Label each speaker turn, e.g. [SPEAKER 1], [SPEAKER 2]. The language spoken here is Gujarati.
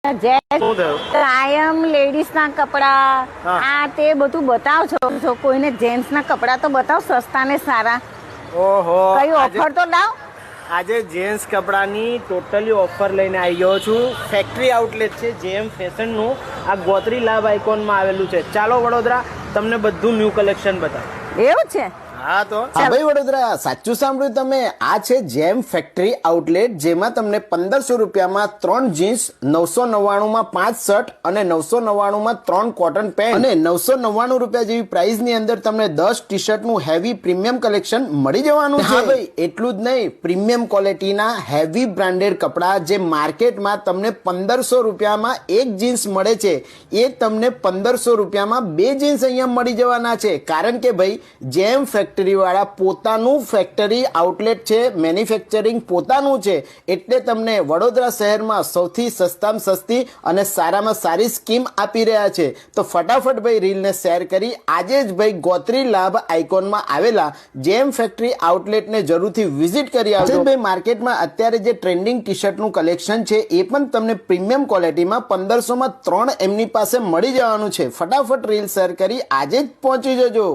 [SPEAKER 1] કાયમ લેડીઝ ના કપડા આ તે બધું બતાવ છો. કોઈને જેન્ટ્સ ના કપડા તો બતાવ, સસ્તા ને સારા.
[SPEAKER 2] ઓહો,
[SPEAKER 1] કઈ ઓફર તો લાવ.
[SPEAKER 2] આજે જેન્ટ્સ કપડાની ટોટલી ઓફર લઈને આવી ગયો છું. ફેક્ટરી આઉટલેટ છે જેમ ફેશન નું. આ ગોત્રી લાભ આઇકોનમાં આવેલું છે. ચાલો વડોદરા, તમને બધું ન્યૂ કલેક્શન બતાવો.
[SPEAKER 1] એવું છે?
[SPEAKER 2] હા તો
[SPEAKER 3] ભાઈ વડોદરા, સાચું સાંભળ્યું તમે. આ છે જેમ ફેક્ટરી આઉટલેટ, જેમાં તમને 1500 રૂપિયામાં 3 જીન્સ, 999 માં 5 શર્ટ અને 999 માં 3 કોટન પેન્ટ અને 999 રૂપિયા જેવી પ્રાઇસ ની અંદર તમને 10 ટી શર્ટ નું હેવી પ્રીમિયમ કલેક્શન મળી જવાનું છે. હા ભાઈ, એટલું જ નહીં, પ્રીમિયમ ક્વોલિટીના હેવી બ્રાન્ડેડ કપડા જે માર્કેટમાં તમને 1500 રૂપિયામાં એક જીન્સ મળે છે, એ તમને 1500 રૂપિયામાં 2 જીન્સ અહીંયા મળી જવાના છે. કારણ કે ભાઈ જેમ ફેક્ટરી વાળા પોતાનું ફેક્ટરી આઉટલેટ છે, મેન્યુફેક્ચરિંગ પોતાનું છે, એટલે તમને વડોદરા શહેરમાં સૌથી સસ્તામાં સસ્તી અને સારામાં સારી સ્કીમ આપી રહ્યા છે. તો ફટાફટ ભાઈ રીલને શેર કરી આજે જ ભાઈ ગોત્રી લાભ આઇકોનમાં આવેલા જેમ ફેક્ટરી આઉટલેટને જરૂરથી વિઝિટ કરી આવજો. ભાઈ માર્કેટમાં અત્યારે જે ટ્રેન્ડિંગ ટી શર્ટનું કલેક્શન છે એ પણ તમને પ્રીમિયમ ક્વોલિટીમાં 1500 માં 3 એમની પાસે મળી જવાનું છે. ફટાફટ રીલ શેર કરી આજે જ પહોંચી જજો.